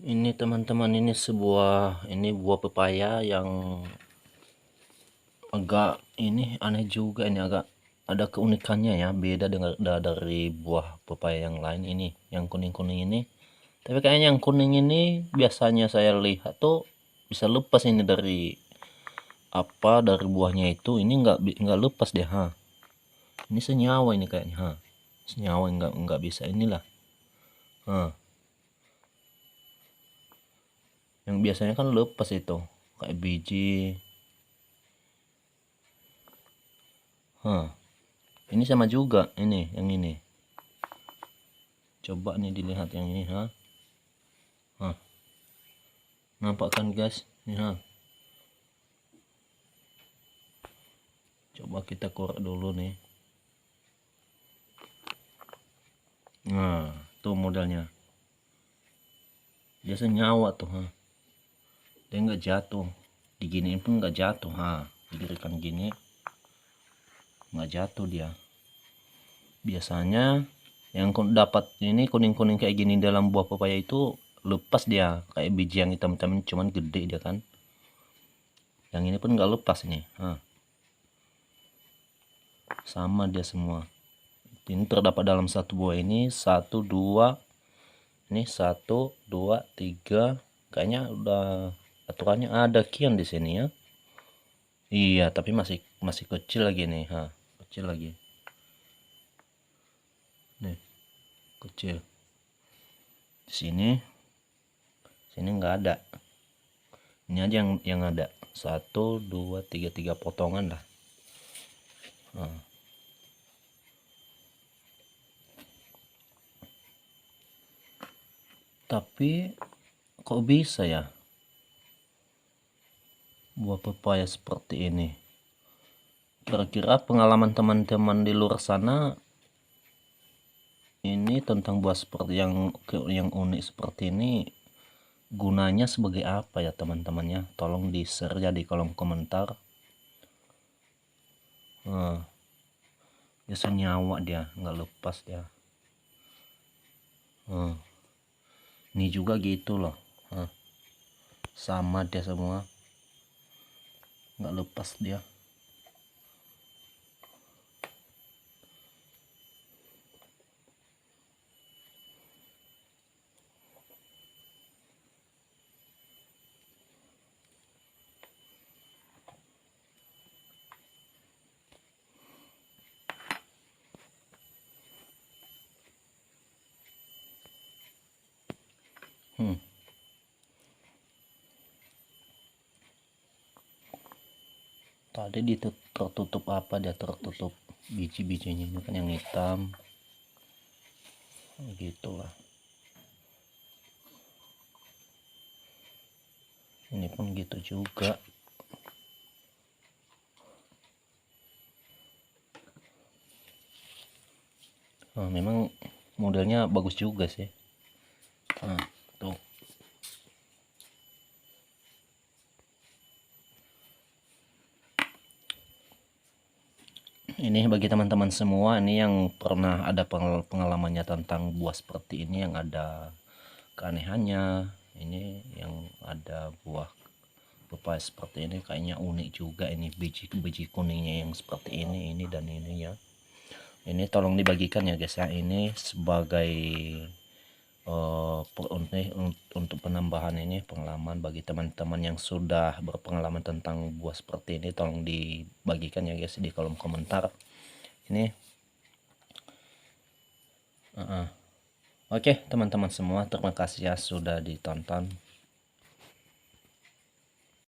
Ini teman-teman, ini buah pepaya yang agak ini aneh juga, ini agak ada keunikannya ya, beda dengan dari buah pepaya yang lain. Ini yang kuning-kuning ini, tapi kayaknya yang kuning ini biasanya saya lihat tuh bisa lepas ini dari buahnya itu. Ini nggak lepas deh, ini senyawa ini kayaknya, senyawa, nggak bisa inilah. Yang biasanya kan lepas itu kayak biji. Ini sama juga, ini yang ini. Coba nih dilihat yang ini, nampak kan guys? Nih, coba kita korek dulu nih. Nah, tuh modelnya. Dia senyawa tuh, dia nggak jatuh. Diginiin pun nggak jatuh, didirikan gini nggak jatuh dia. Biasanya yang dapat ini kuning-kuning kayak gini dalam buah pepaya itu lepas dia, kayak biji yang hitam-hitam, cuman gede dia kan. Yang ini pun nggak lepas nih, sama dia semua. Ini terdapat dalam satu buah ini, 1 2, ini 1 2 3, kayaknya udah aturannya ada kian di sini ya. Iya, tapi masih kecil lagi nih, kecil lagi. Nih, kecil. Di sini nggak ada. Ini aja yang ada. 1 2 3 potongan lah. Tapi kok bisa ya buah pepaya seperti ini? Kira-kira pengalaman teman-teman di luar sana ini tentang buah seperti yang unik seperti ini, gunanya sebagai apa ya teman-temannya? Tolong di share ya di kolom komentar. Dia senyawa, dia nggak lepas dia. Ini juga gitu loh, sama dia semua, nggak lepas dia. Tadi tertutup apa, dia tertutup biji-bijinya, ini kan yang hitam gitulah. Ini pun gitu juga. Memang modelnya bagus juga sih. Tuh. Ini bagi teman-teman semua ini yang pernah ada pengalamannya tentang buah seperti ini, yang ada keanehannya. Ini yang ada buah pepaya seperti ini, kayaknya unik juga ini, biji kuningnya yang seperti ini dan ini ya. Ini tolong dibagikan ya guys ya, ini sebagai untuk penambahan ini pengalaman bagi teman-teman yang sudah berpengalaman tentang buah seperti ini. Tolong dibagikan ya guys di kolom komentar ini. Oke teman-teman semua, terima kasih ya sudah ditonton.